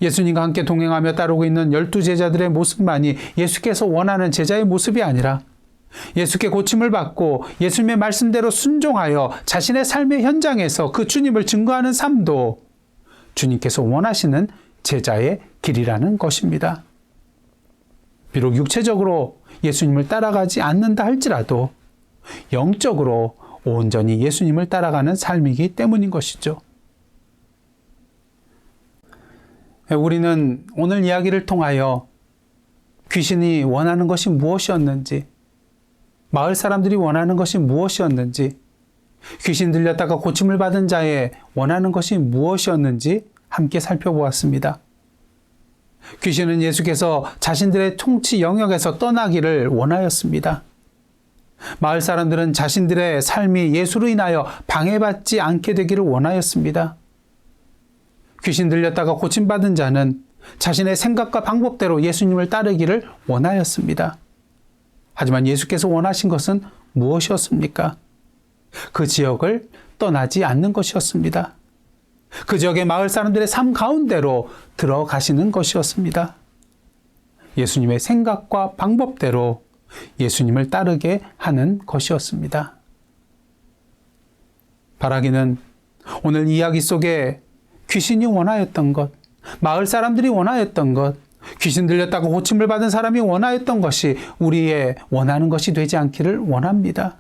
예수님과 함께 동행하며 따르고 있는 12제자들의 모습만이 예수께서 원하는 제자의 모습이 아니라 예수께 고침을 받고 예수님의 말씀대로 순종하여 자신의 삶의 현장에서 그 주님을 증거하는 삶도 주님께서 원하시는 제자의 길이라는 것입니다. 비록 육체적으로 예수님을 따라가지 않는다 할지라도 영적으로 온전히 예수님을 따라가는 삶이기 때문인 것이죠. 우리는 오늘 이야기를 통하여 귀신이 원하는 것이 무엇이었는지, 마을 사람들이 원하는 것이 무엇이었는지, 귀신 들렸다가 고침을 받은 자의 원하는 것이 무엇이었는지 함께 살펴보았습니다. 귀신은 예수께서 자신들의 통치 영역에서 떠나기를 원하였습니다. 마을 사람들은 자신들의 삶이 예수로 인하여 방해받지 않게 되기를 원하였습니다. 귀신 들렸다가 고침받은 자는 자신의 생각과 방법대로 예수님을 따르기를 원하였습니다. 하지만 예수께서 원하신 것은 무엇이었습니까? 그 지역을 떠나지 않는 것이었습니다. 그 지역의 마을 사람들의 삶 가운데로 들어가시는 것이었습니다. 예수님의 생각과 방법대로 예수님을 따르게 하는 것이었습니다. 바라기는 오늘 이야기 속에 귀신이 원하였던 것, 마을 사람들이 원하였던 것, 귀신 들렸다고 고침을 받은 사람이 원하였던 것이 우리의 원하는 것이 되지 않기를 원합니다.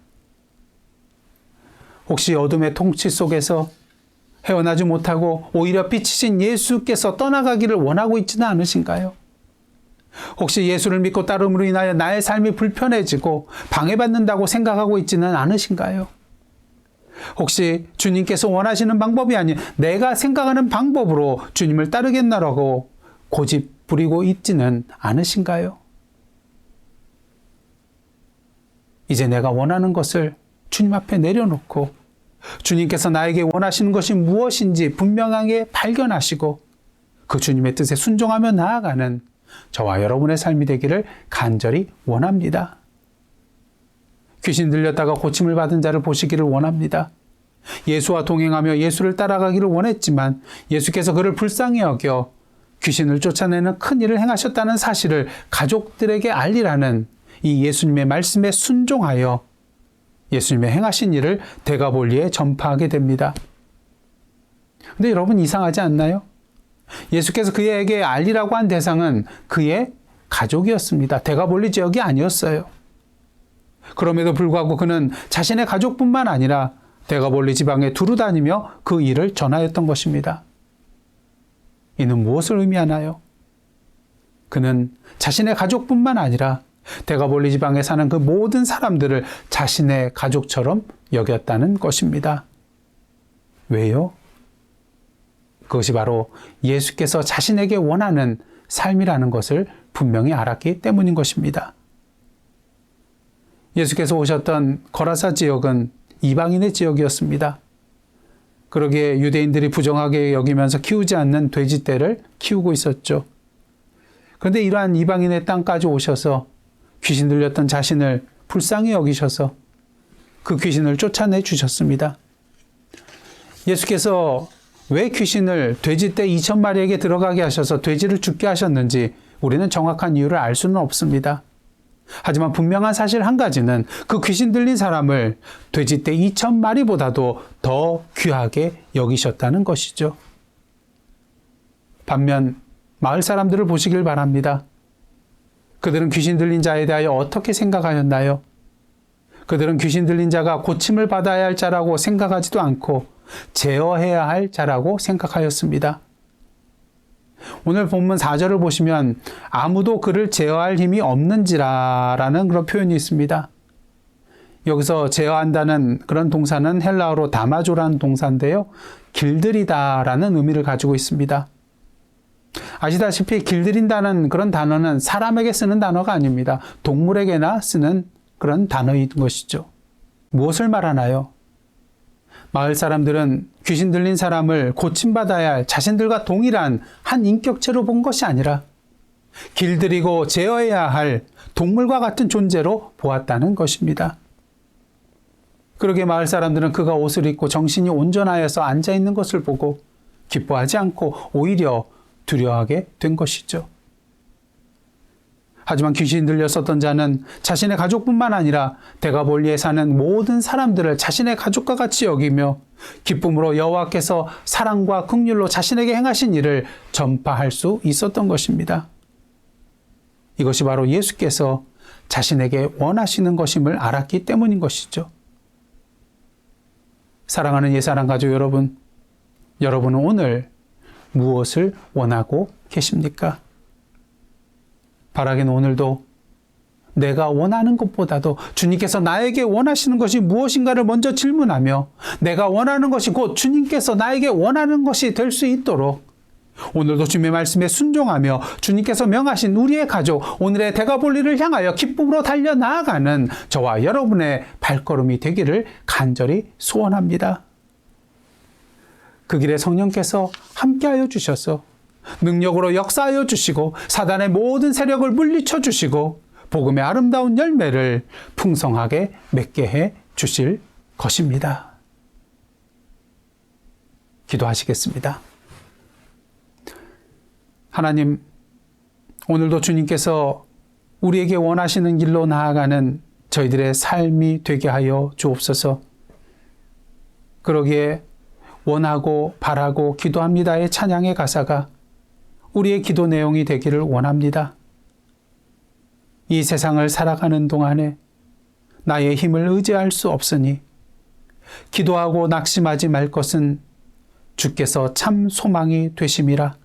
혹시 어둠의 통치 속에서 헤어나지 못하고 오히려 빛이신 예수께서 떠나가기를 원하고 있지는 않으신가요? 혹시 예수를 믿고 따름으로 인하여 나의 삶이 불편해지고 방해받는다고 생각하고 있지는 않으신가요? 혹시 주님께서 원하시는 방법이 아닌 내가 생각하는 방법으로 주님을 따르겠나라고 고집 부리고 있지는 않으신가요? 이제 내가 원하는 것을 주님 앞에 내려놓고 주님께서 나에게 원하시는 것이 무엇인지 분명하게 발견하시고 그 주님의 뜻에 순종하며 나아가는 저와 여러분의 삶이 되기를 간절히 원합니다. 귀신 들렸다가 고침을 받은 자를 보시기를 원합니다. 예수와 동행하며 예수를 따라가기를 원했지만 예수께서 그를 불쌍히 여겨 귀신을 쫓아내는 큰 일을 행하셨다는 사실을 가족들에게 알리라는 이 예수님의 말씀에 순종하여 예수님의 행하신 일을 데가볼리에 전파하게 됩니다. 근데 여러분 이상하지 않나요? 예수께서 그에게 알리라고 한 대상은 그의 가족이었습니다. 데가볼리 지역이 아니었어요. 그럼에도 불구하고 그는 자신의 가족뿐만 아니라 데가볼리 지방에 두루 다니며 그 일을 전하였던 것입니다. 이는 무엇을 의미하나요? 그는 자신의 가족뿐만 아니라 데가볼리 지방에 사는 그 모든 사람들을 자신의 가족처럼 여겼다는 것입니다. 왜요? 그것이 바로 예수께서 자신에게 원하는 삶이라는 것을 분명히 알았기 때문인 것입니다. 예수께서 오셨던 거라사 지역은 이방인의 지역이었습니다. 그러기에 유대인들이 부정하게 여기면서 키우지 않는 돼지떼를 키우고 있었죠. 그런데 이러한 이방인의 땅까지 오셔서 귀신 들렸던 자신을 불쌍히 여기셔서 그 귀신을 쫓아내 주셨습니다. 예수께서 왜 귀신을 돼지떼 2,000마리에게 들어가게 하셔서 돼지를 죽게 하셨는지 우리는 정확한 이유를 알 수는 없습니다. 하지만 분명한 사실 한 가지는 그 귀신 들린 사람을 돼지떼 2,000마리보다도 더 귀하게 여기셨다는 것이죠. 반면 마을 사람들을 보시길 바랍니다. 그들은 귀신 들린 자에 대하여 어떻게 생각하였나요? 그들은 귀신 들린 자가 고침을 받아야 할 자라고 생각하지도 않고 제어해야 할 자라고 생각하였습니다. 오늘 본문 4절을 보시면 아무도 그를 제어할 힘이 없는지라라는 그런 표현이 있습니다. 여기서 제어한다는 그런 동사는 헬라어로 다마조라는 동사인데요. 길들이다라는 의미를 가지고 있습니다. 아시다시피 길들인다는 그런 단어는 사람에게 쓰는 단어가 아닙니다. 동물에게나 쓰는 그런 단어인 것이죠. 무엇을 말하나요? 마을 사람들은 귀신 들린 사람을 고침받아야 할 자신들과 동일한 한 인격체로 본 것이 아니라 길들이고 제어해야 할 동물과 같은 존재로 보았다는 것입니다. 그러게 마을 사람들은 그가 옷을 입고 정신이 온전하여서 앉아 있는 것을 보고 기뻐하지 않고 오히려 두려워하게 된 것이죠. 하지만 귀신이 들렸었던 자는 자신의 가족뿐만 아니라 데가볼리에 사는 모든 사람들을 자신의 가족과 같이 여기며 기쁨으로 여호와께서 사랑과 긍휼로 자신에게 행하신 일을 전파할 수 있었던 것입니다. 이것이 바로 예수께서 자신에게 원하시는 것임을 알았기 때문인 것이죠. 사랑하는 예사랑 가족 여러분, 여러분은 오늘 무엇을 원하고 계십니까? 바라기는 오늘도 내가 원하는 것보다도 주님께서 나에게 원하시는 것이 무엇인가를 먼저 질문하며 내가 원하는 것이 곧 주님께서 나에게 원하는 것이 될 수 있도록 오늘도 주님의 말씀에 순종하며 주님께서 명하신 우리의 가족, 오늘의 데가볼리를 향하여 기쁨으로 달려나아가는 저와 여러분의 발걸음이 되기를 간절히 소원합니다. 그 길에 성령께서 함께하여 주셔서 능력으로 역사하여 주시고 사단의 모든 세력을 물리쳐 주시고 복음의 아름다운 열매를 풍성하게 맺게 해 주실 것입니다. 기도하시겠습니다. 하나님, 오늘도 주님께서 우리에게 원하시는 길로 나아가는 저희들의 삶이 되게 하여 주옵소서. 그러기에 원하고 바라고 기도합니다의 찬양의 가사가 우리의 기도 내용이 되기를 원합니다. 이 세상을 살아가는 동안에 나의 힘을 의지할 수 없으니 기도하고 낙심하지 말 것은 주께서 참 소망이 되심이라.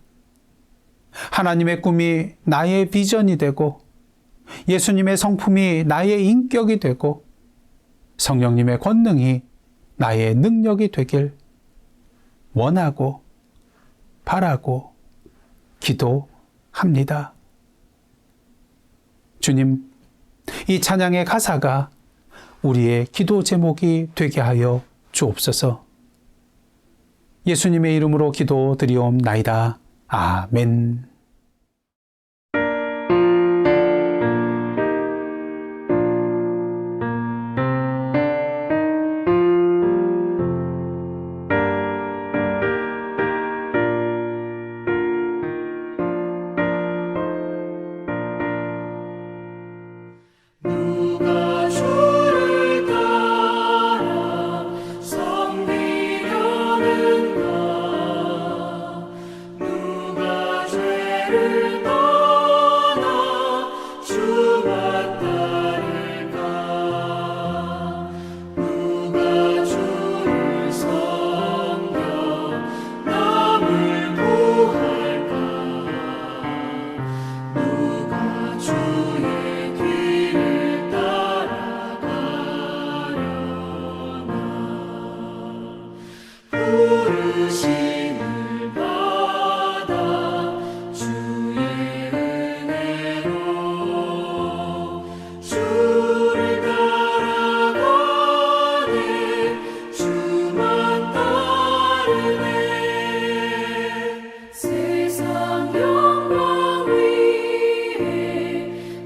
하나님의 꿈이 나의 비전이 되고 예수님의 성품이 나의 인격이 되고 성령님의 권능이 나의 능력이 되길 원하고 바라고 기도합니다. 주님, 이 찬양의 가사가 우리의 기도 제목이 되게 하여 주옵소서. 예수님의 이름으로 기도드리옵나이다. 아멘. 누가 주를 따라 섬기려는가? 누가 죄를 떠나 주만 따를까? 누가 주를 섬겨 남을 구할까? 누가 주의 뒤를 따라가려나? 부르심을 받아 주의 은혜로 주를 따라가네. 주만 따르네. 세상 영광 위에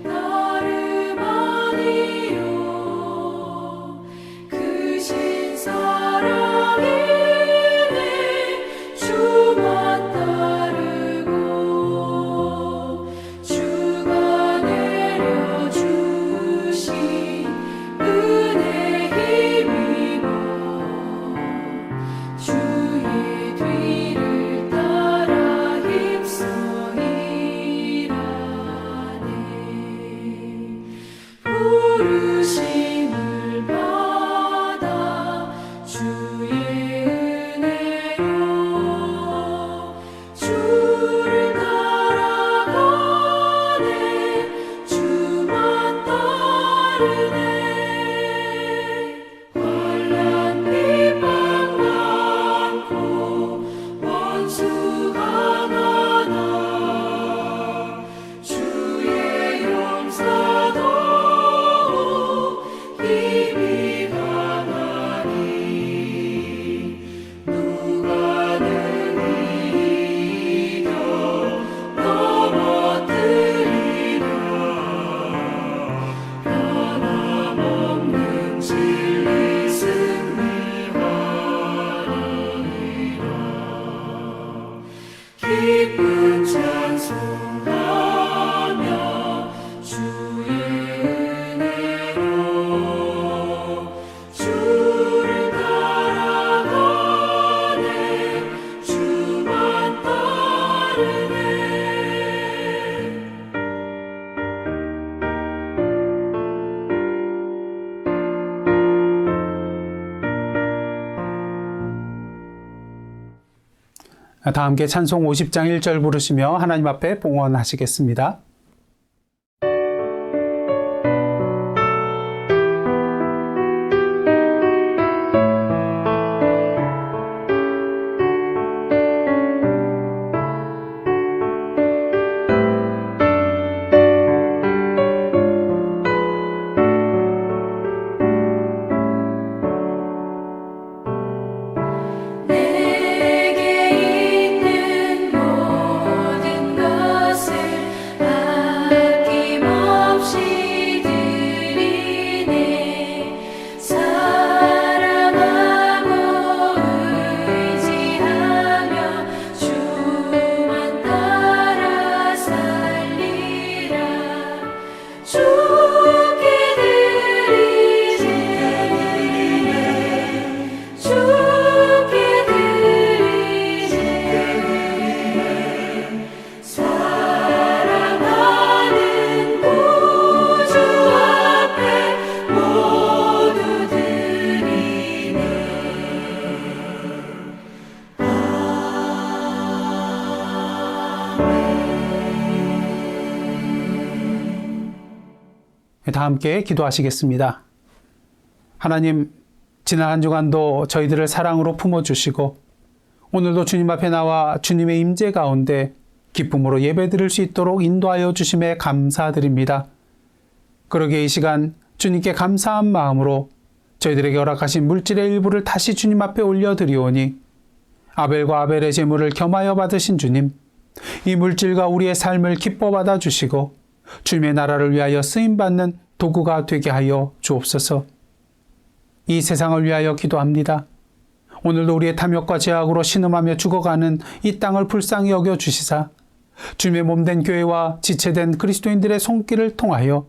나름 아니요 크신 사랑이네. 주만 따르고 주가 내려주신 은혜 힘입어 주의 기쁜 찬송하며 주의 은혜로 주를 따라가네 주만 따르네. 다 함께 찬송 50장 1절 부르시며 하나님 앞에 봉헌하시겠습니다. 내게 있는 모든 것을 아낌없이 드리네. 사랑하고 의지하며 주만 따라 살리라. 주께 드리네 주께 드리네. 사랑하는 구주 앞에 모두 드리네. 다 함께 기도하시겠습니다. 하나님, 지난 한 주간도 저희들을 사랑으로 품어주시고 오늘도 주님 앞에 나와 주님의 임재 가운데 기쁨으로 예배드릴 수 있도록 인도하여 주심에 감사드립니다. 그러기에 이 시간 주님께 감사한 마음으로 저희들에게 허락하신 물질의 일부를 다시 주님 앞에 올려드리오니 아벨과 아벨의 제물을 겸하여 받으신 주님, 이 물질과 우리의 삶을 기뻐 받아 주시고 주님의 나라를 위하여 쓰임받는 도구가 되게 하여 주옵소서. 이 세상을 위하여 기도합니다. 오늘도 우리의 탐욕과 죄악으로 신음하며 죽어가는 이 땅을 불쌍히 여겨 주시사 주님의 몸된 교회와 지체된 그리스도인들의 손길을 통하여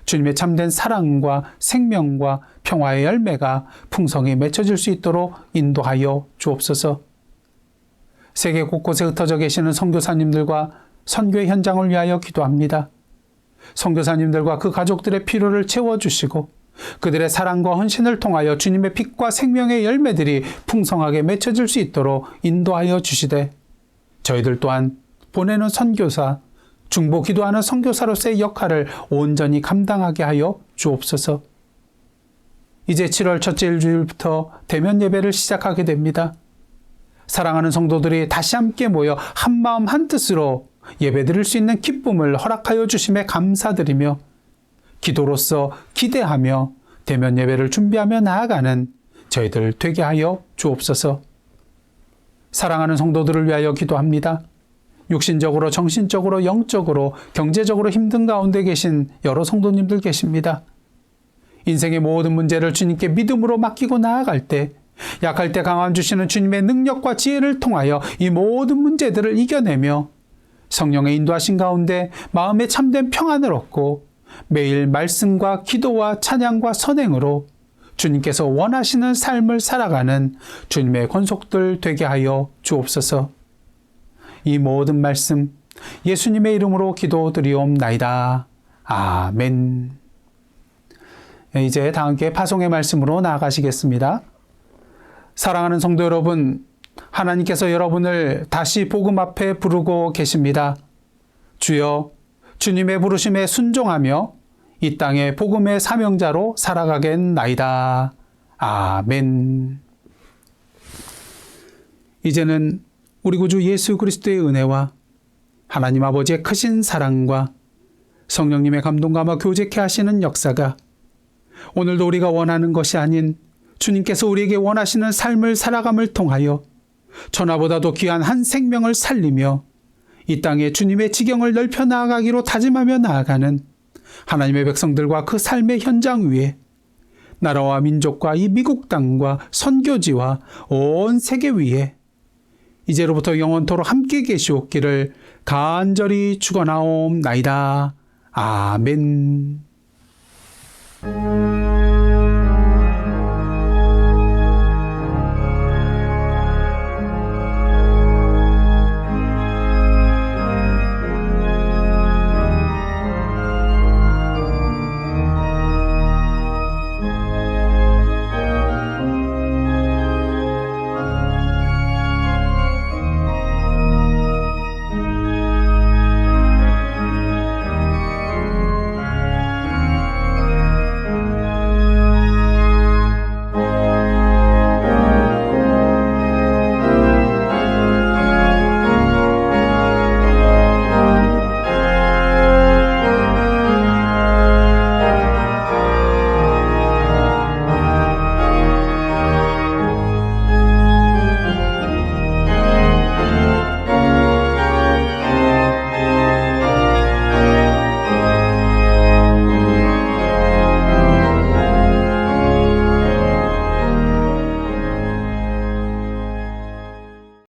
주님의 참된 사랑과 생명과 평화의 열매가 풍성히 맺혀질 수 있도록 인도하여 주옵소서. 세계 곳곳에 흩어져 계시는 선교사님들과 선교의 현장을 위하여 기도합니다. 선교사님들과 그 가족들의 필요를 채워주시고 그들의 사랑과 헌신을 통하여 주님의 빛과 생명의 열매들이 풍성하게 맺혀질 수 있도록 인도하여 주시되 저희들 또한 보내는 선교사, 중보 기도하는 선교사로서의 역할을 온전히 감당하게 하여 주옵소서. 이제 7월 첫째 일주일부터 대면 예배를 시작하게 됩니다. 사랑하는 성도들이 다시 함께 모여 한마음 한뜻으로 예배드릴 수 있는 기쁨을 허락하여 주심에 감사드리며 기도로서 기대하며 대면 예배를 준비하며 나아가는 저희들 되게 하여 주옵소서. 사랑하는 성도들을 위하여 기도합니다. 육신적으로, 정신적으로, 영적으로, 경제적으로 힘든 가운데 계신 여러 성도님들 계십니다. 인생의 모든 문제를 주님께 믿음으로 맡기고 나아갈 때 약할 때 강함 주시는 주님의 능력과 지혜를 통하여 이 모든 문제들을 이겨내며 성령의 인도하신 가운데 마음의 참된 평안을 얻고 매일 말씀과 기도와 찬양과 선행으로 주님께서 원하시는 삶을 살아가는 주님의 권속들 되게 하여 주옵소서. 이 모든 말씀 예수님의 이름으로 기도드리옵나이다. 아멘. 이제 다 함께 파송의 말씀으로 나아가시겠습니다. 사랑하는 성도 여러분, 하나님께서 여러분을 다시 복음 앞에 부르고 계십니다. 주여, 주님의 부르심에 순종하며 이 땅의 복음의 사명자로 살아가겠나이다. 아멘. 이제는 우리 구주 예수 그리스도의 은혜와 하나님 아버지의 크신 사랑과 성령님의 감동감화 교제케 하시는 역사가 오늘도 우리가 원하는 것이 아닌 주님께서 우리에게 원하시는 삶을 살아감을 통하여 천하보다도 귀한 한 생명을 살리며 이 땅에 주님의 지경을 넓혀 나아가기로 다짐하며 나아가는 하나님의 백성들과 그 삶의 현장 위에 나라와 민족과 이 미국 땅과 선교지와 온 세계 위에 이제로부터 영원토록 함께 계시옵기를 간절히 축원하옵나이다. 아멘.